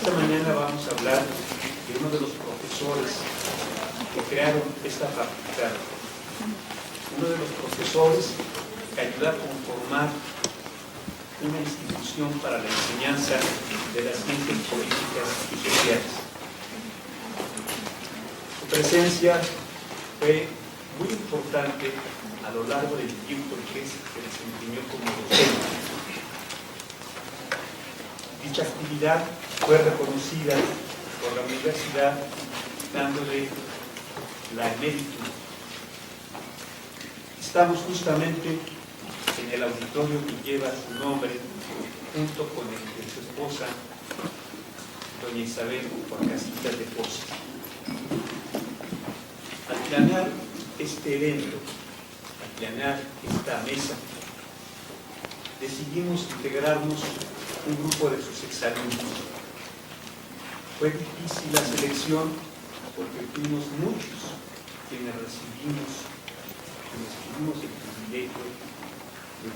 Esta mañana vamos a hablar de uno de los profesores que crearon esta facultad, uno de los profesores que ayudó a conformar una institución para la enseñanza de las ciencias políticas y sociales. Su presencia fue muy importante a lo largo del tiempo en que se desempeñó como docente. Dicha actividad fue reconocida por la universidad dándole la eméritus. Estamos justamente en el auditorio que lleva su nombre, junto con el de su esposa, doña Isabel Orcasitas de Poza. Al planear este evento, al planear esta mesa, decidimos integrarnos un grupo de sus exalumnos. Fue difícil la selección porque fuimos muchos quienes tuvimos el privilegio de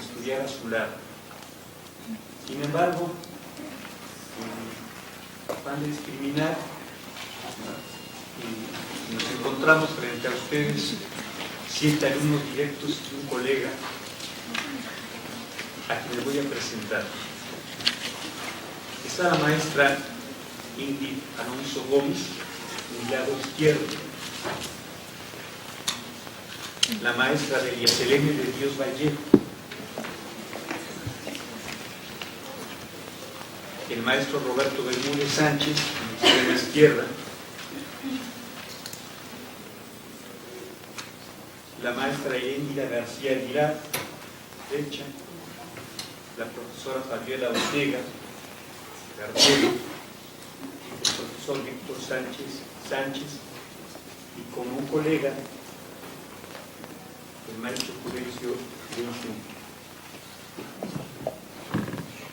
estudiar a su lado. Sin embargo, van a discriminar y nos encontramos frente a ustedes 7 alumnos directos y un colega a quien les voy a presentar. Está la maestra Ingrid Alonso Gómez, en mi lado izquierdo. La maestra Delia Selene de Dios Vallejo. El maestro Roberto Bermúdez Sánchez, en mi izquierda. La maestra Elendira García Aguilar, derecha. La profesora Fabiola Ortega García, el profesor Víctor Sánchez y como un colega, el maestro Purencio Benjum.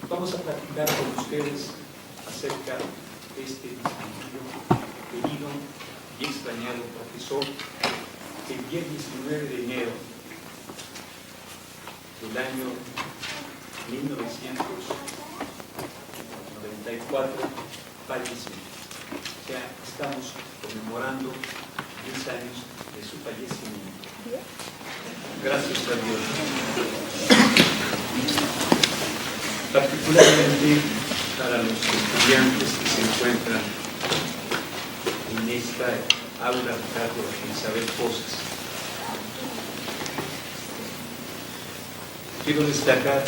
Vamos a platicar con ustedes acerca de este distinguido, querido y extrañado profesor que el día 19 de enero del año 1994 falleció. O sea, estamos conmemorando 10 años de su fallecimiento. Gracias a Dios. Particularmente para los estudiantes que se encuentran en esta aula Ricardo Isabel Pozas. Quiero destacar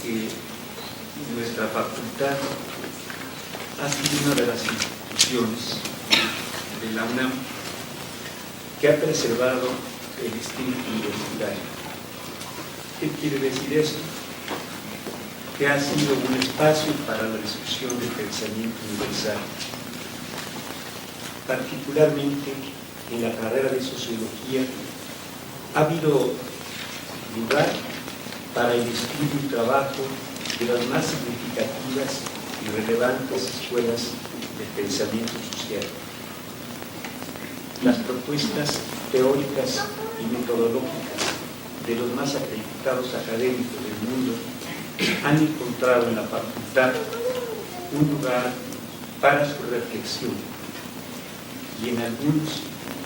que nuestra facultad ha sido una de las instituciones de la UNAM que ha preservado el espíritu universitario. ¿Qué quiere decir esto? Que ha sido un espacio para la discusión del pensamiento universal. Particularmente en la carrera de Sociología ha habido lugar para el estudio y trabajo de las más significativas y relevantes escuelas del pensamiento social. Las propuestas teóricas y metodológicas de los más acreditados académicos del mundo han encontrado en la facultad un lugar para su reflexión y en algunos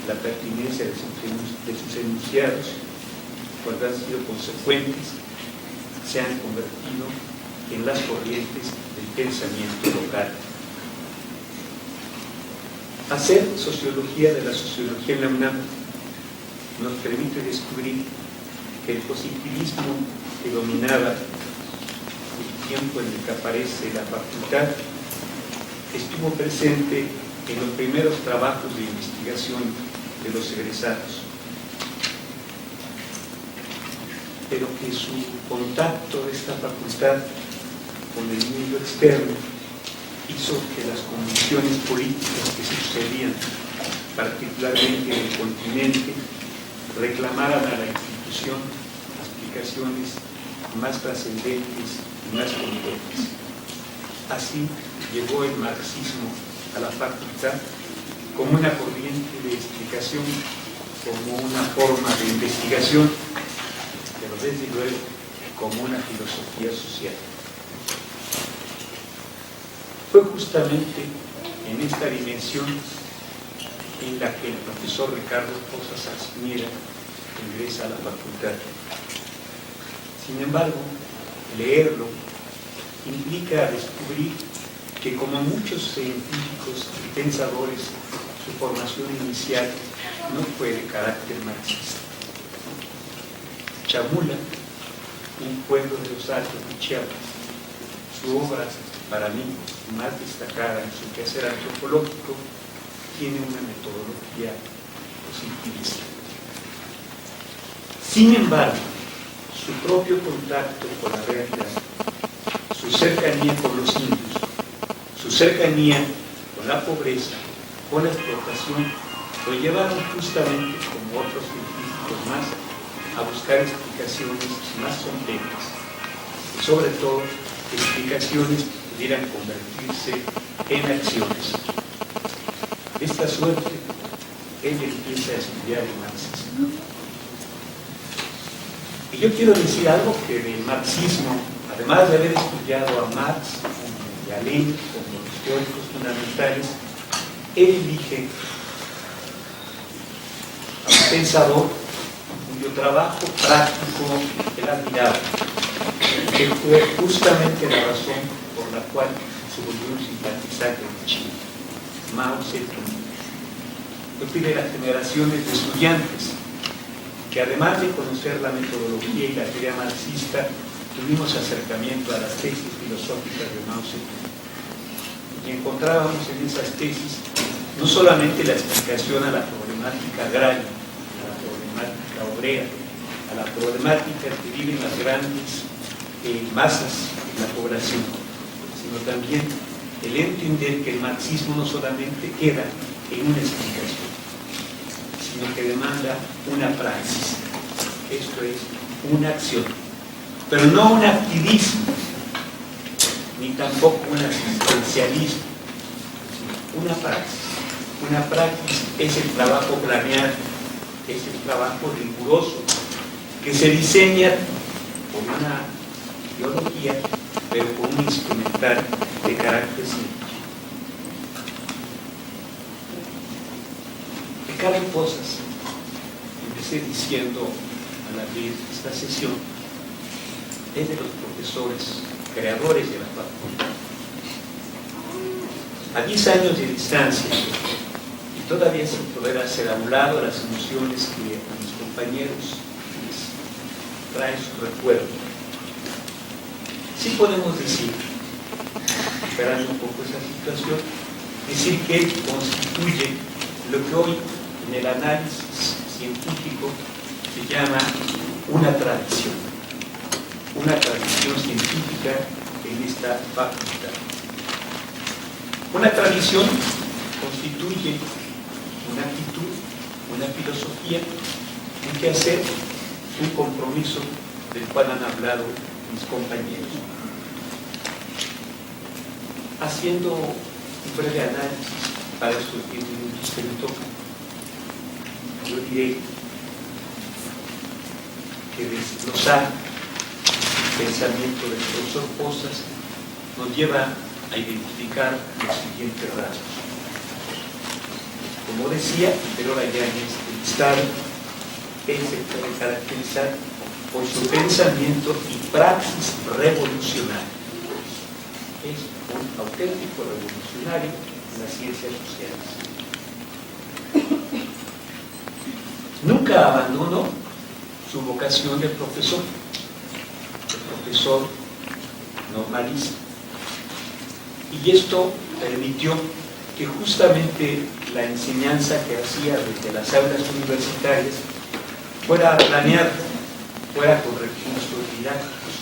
la pertinencia de sus enunciados, cuando han sido consecuentes, se han convertido en las corrientes del pensamiento local. Hacer sociología de la sociología en la UNAM nos permite descubrir que el positivismo que dominaba el tiempo en el que aparece la facultad estuvo presente en los primeros trabajos de investigación de los egresados, pero que su contacto de esta facultad con el mundo externo hizo que las convicciones políticas que sucedían, particularmente en el continente, reclamaran a la institución explicaciones más trascendentes y más complejas. Así llegó el marxismo a la facultad como una corriente de explicación, como una forma de investigación, pero desde luego como una filosofía social. fue justamente en esta dimensión en la que el profesor Ricardo Pozas Arciniega ingresa a la facultad. Sin embargo, leerlo implica descubrir que, como muchos científicos y pensadores, su formación inicial no fue de carácter marxista. Chamula, un pueblo de los Altos de Chiapas, su obra, para mí, más destacada en su quehacer antropológico, tiene una metodología positivista. Sin embargo, su propio contacto con la realidad, su cercanía con los indios, su cercanía con la pobreza, con la explotación, lo llevaron justamente, como otros científicos más, a buscar explicaciones más complejas y, sobre todo, explicaciones que pudieran convertirse en acciones. De esta suerte, él empieza a estudiar el marxismo. Y yo quiero decir algo que del marxismo, además de haber estudiado a Marx y a Lenin como los teóricos fundamentales, él elige a un pensador cuyo trabajo práctico él admiraba, que fue justamente la razón por la cual se volvió un simpatizante de Chile, Mao Zedong. Fue de las generaciones de estudiantes que, además de conocer la metodología y la teoría marxista, tuvimos acercamiento a las tesis filosóficas de Mao Zedong. Y encontrábamos en esas tesis no solamente la explicación a la problemática agraria, a la problemática obrera, a la problemática que viven las grandes masas de la población, sino también el entender que el marxismo no solamente queda en una explicación, sino que demanda una praxis, esto es, una acción, pero no un activismo, ni tampoco un asistencialismo, sino una praxis. Una praxis es el trabajo planeado, es el trabajo riguroso, que se diseña con una ideología, pero con un instrumental de carácter científico. Ricardo Pozas, empecé diciendo al abrir esta sesión, es de los profesores creadores de la facultad. A 10 años de distancia, y todavía sin poder hacer a un lado las emociones que a mis compañeros les trae su recuerdo, sí podemos decir, superando un poco esa situación, decir que él constituye lo que hoy en el análisis científico se llama una tradición científica en esta facultad. Una tradición constituye una actitud, una filosofía, un quehacer, un compromiso del cual han hablado mis compañeros. Haciendo un breve análisis para estos 10 minutos que me tocan, yo diré que desglosar el pensamiento del profesor Pozas nos lleva a identificar los siguientes rasgos. Como decía Pedro Yáñez, el Estado se puede caracterizar por su pensamiento y praxis revolucionaria. Es un auténtico revolucionario en las ciencias sociales. Nunca abandonó su vocación de profesor normalista. Y esto permitió que justamente la enseñanza que hacía desde las aulas universitarias fuera planeada, fuera con recursos didácticos,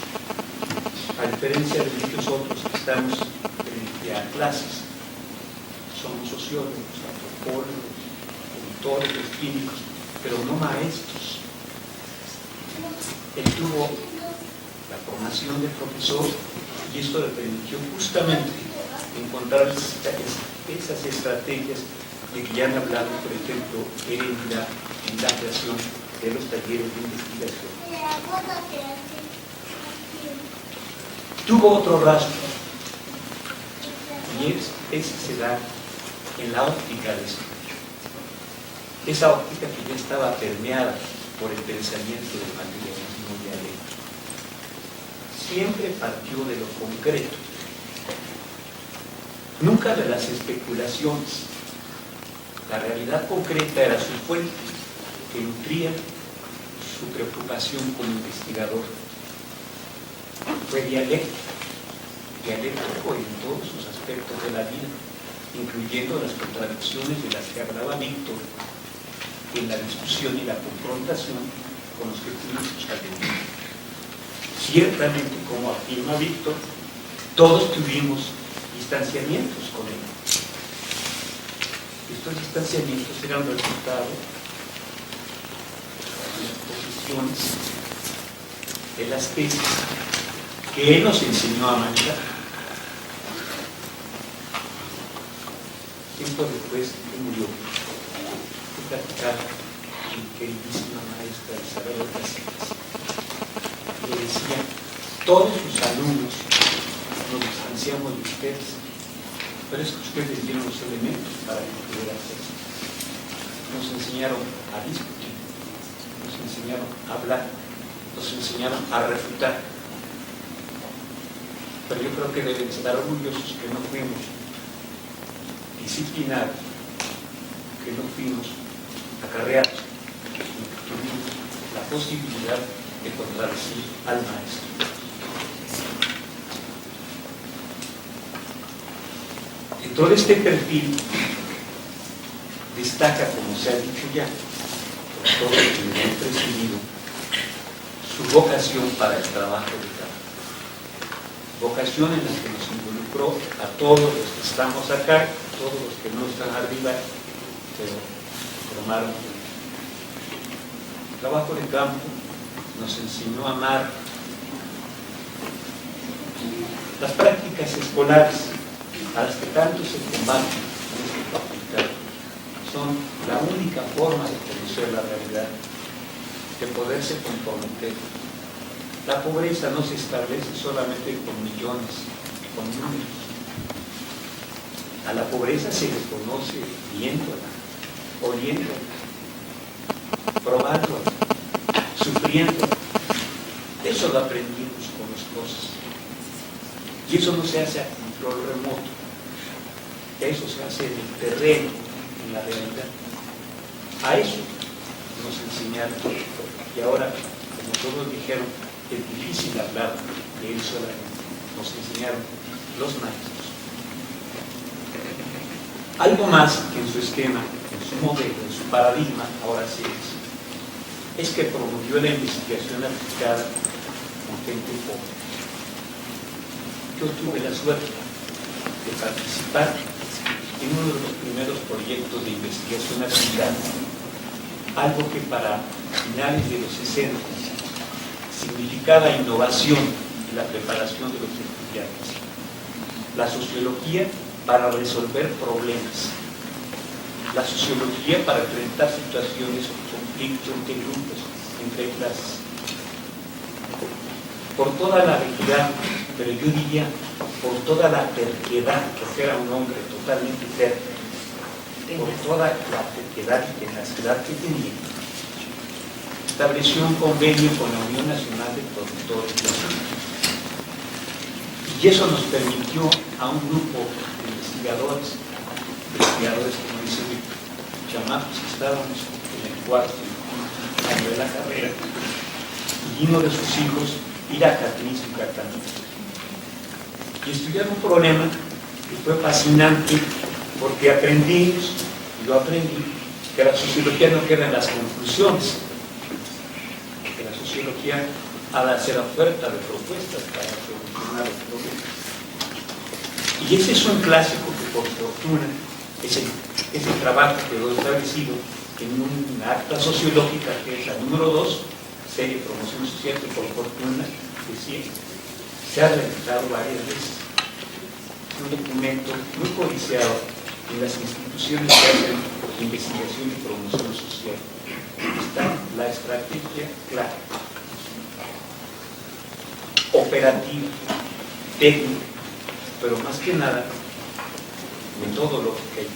a diferencia de muchos otros que estamos frente a clases. Somos sociólogos, antropólogos, editores, químicos, pero no maestros. Él tuvo la formación de profesor y esto le permitió justamente encontrar esas estrategias de que ya han hablado, por ejemplo, Heréndira en la creación de los talleres de investigación. Tuvo otro rasgo, y y ese se da en la óptica de estudio. Esa óptica que ya estaba permeada por el pensamiento del materialismo dialéctico. Siempre partió de lo concreto, nunca de las especulaciones. La realidad concreta era su fuente, que nutría su preocupación como investigador. Fue dialéctico en todos sus aspectos de la vida, incluyendo las contradicciones de las que hablaba Víctor en la discusión y la confrontación con los que fuimos sus alumnos. Ciertamente, como afirma Víctor, todos tuvimos distanciamientos con él. Estos distanciamientos eran resultado de las posiciones, de las tesis que él nos enseñó a manejar. Tiempo después que murió, platicar mi queridísima maestra Isabel Casillas. Le decía, todos sus alumnos nos distanciamos de ustedes, pero es que ustedes dieron los elementos para que pudiera hacerse. Nos enseñaron a discutir, nos enseñaron a hablar, nos enseñaron a refutar. Pero yo creo que deben estar orgullosos que no fuimos disciplinados, que no fuimos acarreados, sino que tuvimos la posibilidad de contradecir al maestro. En todo este perfil destaca, como se ha dicho ya, por todo lo que me han precedido, su vocación para el trabajo de campo. Vocación en la que nos involucró a todos los que estamos acá, todos los que no están arriba, pero formaron. El trabajo de campo nos enseñó a amar las prácticas escolares a las que tanto se combaten en esta facultad. Son la única forma de conocer la realidad, de poderse comprometer. La pobreza no se establece solamente con millones, con números. A la pobreza se le conoce viéndola, oliéndola, probándola, sufriendo. Eso lo aprendimos con las cosas. Y eso no se hace a control remoto. Eso se hace en el terreno, en la realidad. A eso nos enseñaron. Y ahora, como todos dijeron, es difícil hablar de él solamente. Nos enseñaron los maestros. Algo más que en su esquema, en su modelo, en su paradigma, ahora sí es que promovió la investigación aplicada con gente pobre. Yo tuve la suerte de participar en uno de los primeros proyectos de investigación aplicada, algo que para finales de los 60 significaba innovación en la preparación de los estudiantes. La sociología para resolver problemas, la sociología para enfrentar situaciones o conflictos entre grupos, entre clases. Por toda la habilidad, pero yo diría por toda la terquedad, porque era un hombre totalmente terco, por toda la terquedad y tenacidad que tenía, estableció un convenio con la Unión Nacional de Productores de Azúcar. Y eso nos permitió a un grupo de investigadores, como dice Víctor, chamacos, estábamos en el cuarto año de la carrera, y uno de sus hijos ir a Catrín, Yucatán, y estudiar un problema que fue fascinante, porque aprendimos, y yo aprendí, que la sociología no queda en las conclusiones, que la sociología ha de hacer oferta de propuestas para solucionar los problemas. Y ese es un clásico que, por fortuna, ese trabajo quedó establecido en una acta sociológica que es la número 2, serie de promoción social, que por fortuna se ha realizado varias veces. Es un documento muy codiciado en las instituciones que hacen investigación y promoción social. Está la estrategia clara, operativa, técnica, pero más que nada metodológica y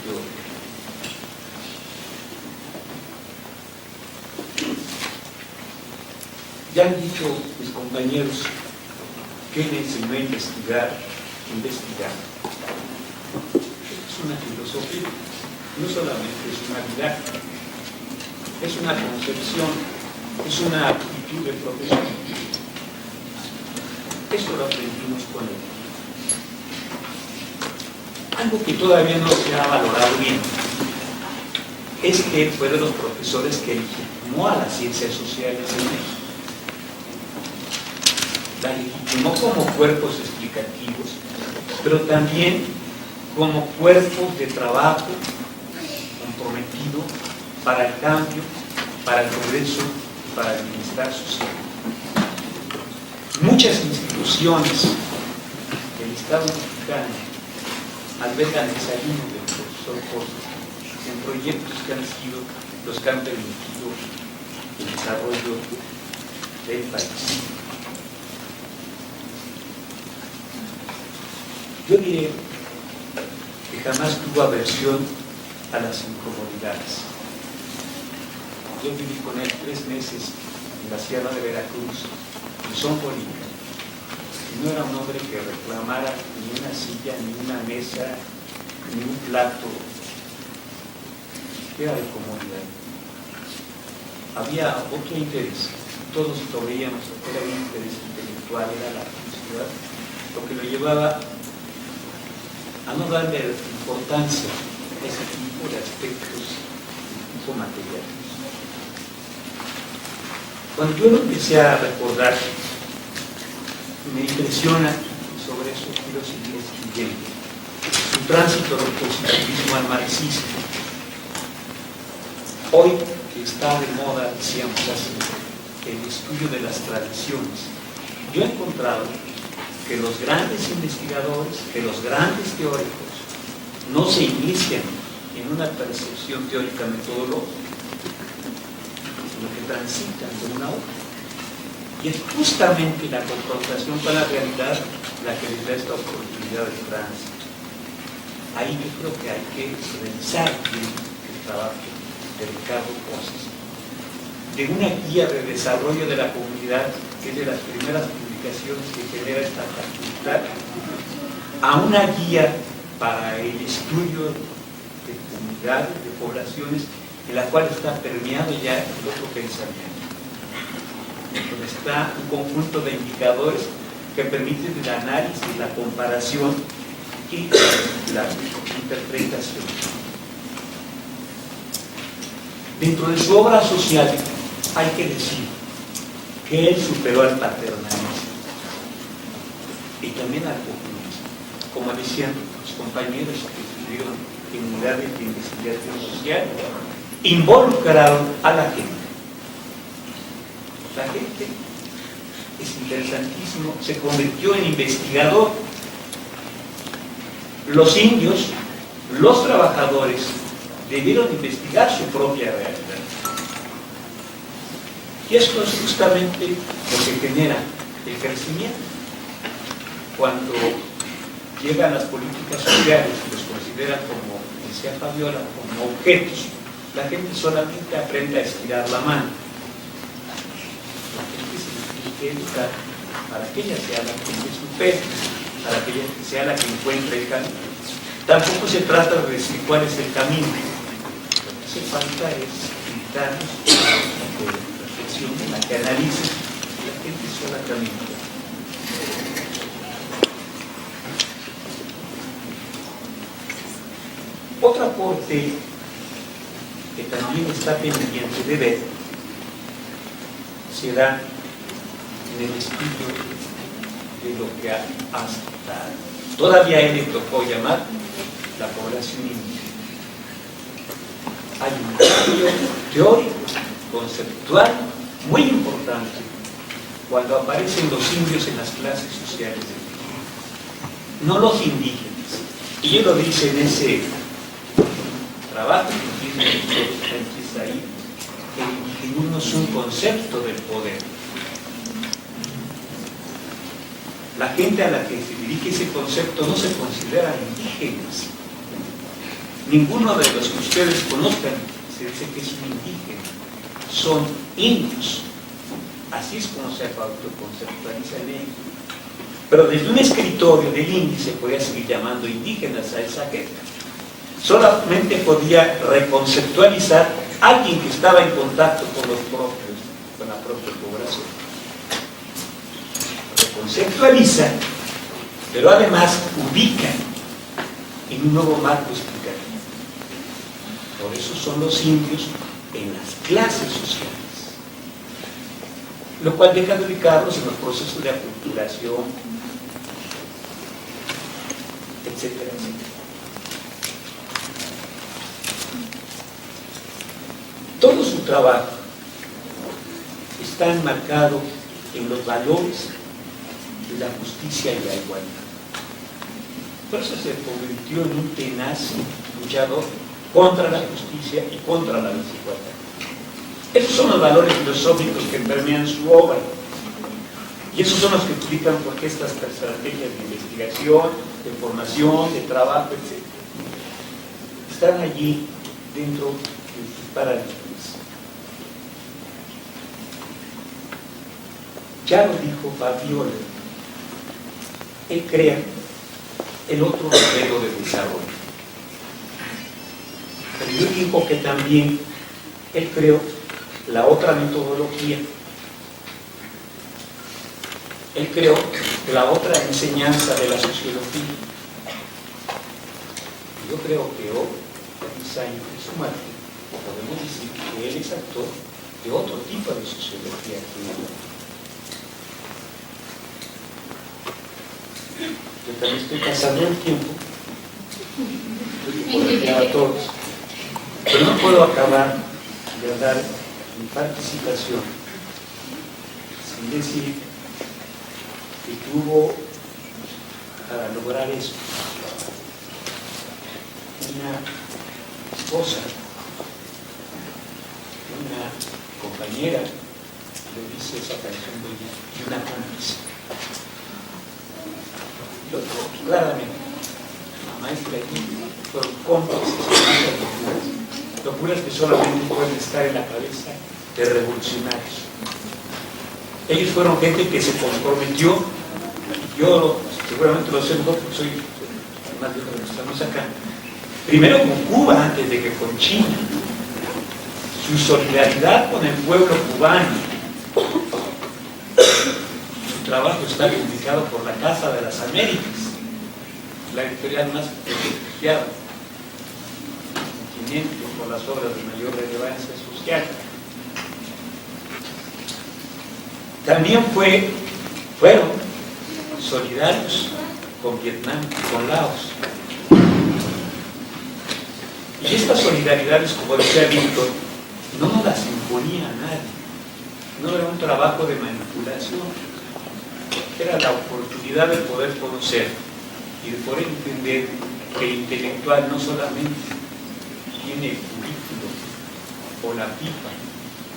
teórica. Ya han dicho mis compañeros que me enseñó a investigar. Es una filosofía, no solamente es una didáctica, es una concepción, es una actitud de profesión. Eso lo aprendimos con él. Algo que todavía no se ha valorado bien es que fue de los profesores que legitimó a las ciencias sociales en México. La legitimó como cuerpos explicativos, pero también como cuerpos de trabajo comprometido para el cambio, para el progreso y para el bienestar social. Muchas instituciones del Estado mexicano albergan desayunos del profesor Costa en proyectos que han sido los que han permitido el desarrollo del país. Yo diré que jamás tuvo aversión a las incomodidades. Yo viví con él 3 meses en la Sierra de Veracruz, en Son Bolívar. No era un hombre que reclamara ni una silla, ni una mesa, ni un plato. Era de comodidad. Había otro interés. Todos lo veíamos, era un interés intelectual, era la felicidad, lo que lo llevaba a no darle importancia a ese tipo de aspectos tipo materiales. Cuando yo lo empecé a recordar, me impresiona, sobre eso quiero seguir escribiendo, su tránsito del positivismo al marxismo. Hoy que está de moda, decíamos así, el estudio de las tradiciones, yo he encontrado que los grandes investigadores, que los grandes teóricos no se inician en una percepción teórica metodológica, sino que transitan de una a otra. Y es justamente la confrontación con la realidad la que les da esta oportunidad de tránsito. Ahí yo creo que hay que revisar el trabajo de Ricardo Cosas, de una guía de desarrollo de la comunidad, que es de las primeras publicaciones que genera esta facultad, a una guía para el estudio de comunidades, de poblaciones, en la cual está permeado ya el otro pensamiento, donde está un conjunto de indicadores que permiten el análisis, la comparación y la interpretación. Dentro de su obra social hay que decir que él superó al paternalismo y también al populismo, como decían los compañeros que estuvieron en unidades de investigación social, involucraron a la gente. La gente, es interesantísimo, se convirtió en investigador. Los indios, los trabajadores, debieron investigar su propia realidad. Y esto es justamente lo que genera el crecimiento. Cuando llegan las políticas sociales y los consideran, como decía Fabiola, como objetos, la gente solamente aprende a estirar la mano. La gente se tiene que educar para que ella sea la que se supere, para que ella sea la que encuentre el camino. Tampoco se trata de decir cuál es el camino. Lo que hace falta es invitarnos a reflexión, a que analice la gente sola camina. Otro aporte que también está pendiente de ver será en el estudio de lo que hasta todavía él le tocó llamar la población indígena. Hay un cambio teórico, conceptual, muy importante cuando aparecen los indios en las clases sociales de México, no los indígenas. Y él lo dice en ese trabajo que empieza ahí, que el indigenismo es un concepto del poder. la gente a la que se dirige ese concepto no se considera indígenas. Ninguno de los que ustedes conozcan se dice que es un indígena, son indios. Así es como se autoconceptualiza el indio. Pero desde un escritorio del indio se podía seguir llamando indígenas a esa gente. Solamente podía reconceptualizar a alguien que estaba en contacto con la propia población. Reconceptualiza, pero además ubica en un nuevo marco explicativo. Por eso son los indios en las clases sociales, lo cual deja de ubicarlos en los procesos de aculturación, etcétera, etcétera. Todo su trabajo está enmarcado en los valores de la justicia y la igualdad. Por eso se convirtió en un tenaz luchador contra la justicia y contra la desigualdad. Esos son los valores filosóficos que permean su obra. Y esos son los que explican por qué estas estrategias de investigación, de formación, de trabajo, etc. están allí dentro de sus paradigmas. Ya lo dijo Fabiola, él crea el otro modelo de desarrollo. Pero yo digo que también él creó la otra metodología. Él creó la otra enseñanza de la sociología. Yo creo que hoy, a 10 años de su muerte, podemos decir que él es autor de otro tipo de sociología que yo también estoy pasando el tiempo a todos, pero no puedo acabar de dar mi participación sin decir que tuvo para lograr eso una esposa, una compañera, lo dice esa canción de ella, y una cómplice. Claramente, la maestra aquí fueron cómplices de locuras que solamente pueden estar en la cabeza de revolucionarios. Ellos fueron gente que se comprometió, yo seguramente lo sé mejor porque soy más de los que estamos acá, primero con Cuba antes de que con China, su solidaridad con el pueblo cubano. Trabajo está publicado por la Casa de las Américas, la editorial más prestigiada, por las obras de mayor relevancia social. También fueron solidarios con Vietnam y con Laos. Y estas solidaridades, como decía Víctor, no nos las imponía a nadie, no era un trabajo de manipulación. Era la oportunidad de poder conocer y de poder entender que el intelectual no solamente tiene el currículo o la pipa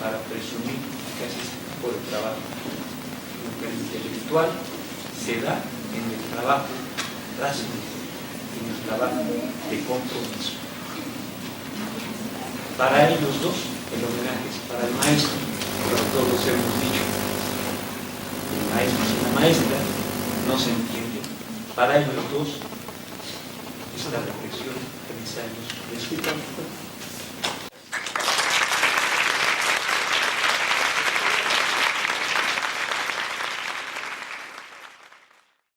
para presumir que hace este tipo de trabajo, sino que el intelectual se da en el trabajo racional, en el trabajo de compromiso. Para ellos dos, el homenaje es para el maestro, como todos hemos dicho. El maestro y la maestra no se entienden. Para ellos dos es la reflexión de 3 años de su campo.